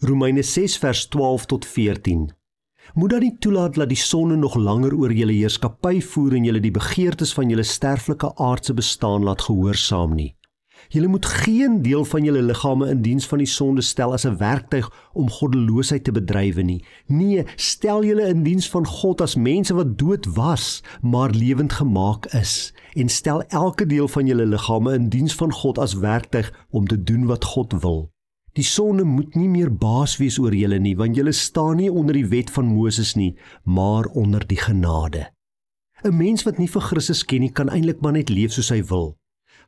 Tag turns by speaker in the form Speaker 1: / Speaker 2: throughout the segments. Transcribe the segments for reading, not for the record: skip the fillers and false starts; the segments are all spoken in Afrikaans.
Speaker 1: Romeine 6 vers 12 tot 14. Moet dan nie toelaat dat die sonde nog langer oor julle heerskappy voer en julle die begeertes van julle sterflike aardse bestaan laat gehoorsaam nie. Julle moet geen deel van julle liggame in diens van die sonde stel as 'n werktuig om goddeloosheid te bedrywe nie. Nee, stel julle in diens van God as mense wat dood was, maar lewend gemaak is. En stel elke deel van julle liggame in diens van God as werktuig om te doen wat God wil. Die sonde moet nie meer baas wees oor julle nie, want julle staan nie onder die wet van Moses nie, maar onder die genade. 'n Mens wat nie vir Christus ken nie, kan eintlik maar net leef soos hy wil.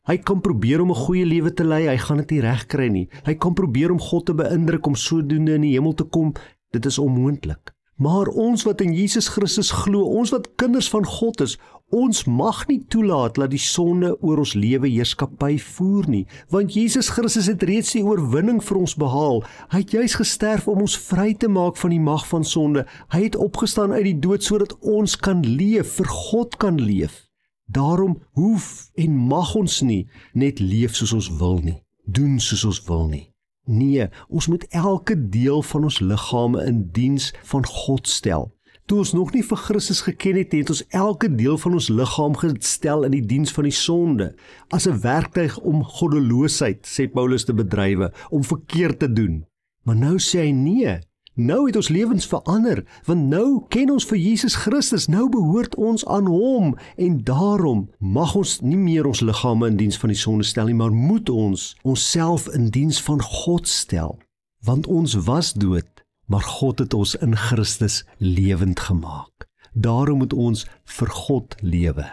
Speaker 1: Hy kan probeer om 'n goeie lewe te lei, hy gaan dit nie reg kry nie. Hy kan probeer om God te beïndruk om sodoende in die hemel te kom, dit is onmoontlik. Maar ons wat in Jesus Christus glo, ons wat kinders van God is, ons mag nie toelaat dat die sonde oor ons lewe heerskappy voer nie, want Jesus Christus het reeds die oorwinning vir ons behaal. Hy het juis gesterf om ons vry te maak van die mag van sonde. Hy het opgestaan uit die dood sodat ons kan leef, vir God kan leef. Daarom hoef en mag ons nie net leef soos ons wil nie, doen soos ons wil nie. Nee, ons moet elke deel van ons liggame in diens van God stel. Toe ons nog nie vir Christus geken het, het ons elke deel van ons liggaam gestel in die diens van die sonde, as 'n werktuig om goddeloosheid, sê Paulus, te bedrywe, om verkeerd te doen. Maar nou sê hy nee, nou het ons lewens verander, want nou ken ons vir Jesus Christus, nou behoort ons aan hom, en daarom mag ons nie meer ons liggame in diens van die sonde stel nie, maar moet ons onsself in diens van God stel, want ons was dood, maar God het ons in Christus lewend gemaak. Daarom moet ons vir God lewe.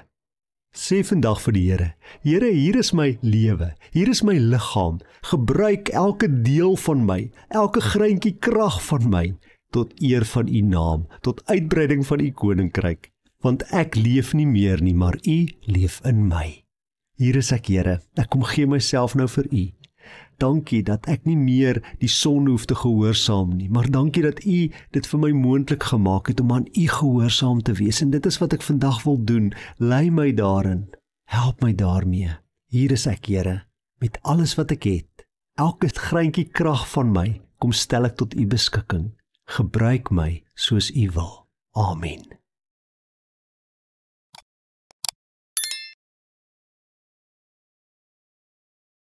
Speaker 1: Sê vandag vir die Here, Here, hier is my lewe, hier is my liggaam, gebruik elke deel van my, elke greintjie krag van my, tot eer van U naam, tot uitbreiding van U koninkryk, want ek leef nie meer nie, maar U leef in my. Hier is ek, Here, ek kom gee myself nou vir U. Dankie dat ek nie meer die sonde hoef te gehoorsaam nie, maar dankie dat U dit vir my moontlik gemaak het om aan U gehoorsaam te wees, en dit is wat ek vandag wil doen. Lei my daarin, help my daarmee. Hier is ek, Here, met alles wat ek het. Elke greintjie krag van my, kom stel ek tot U beskikking. Gebruik my soos U wil. Amen.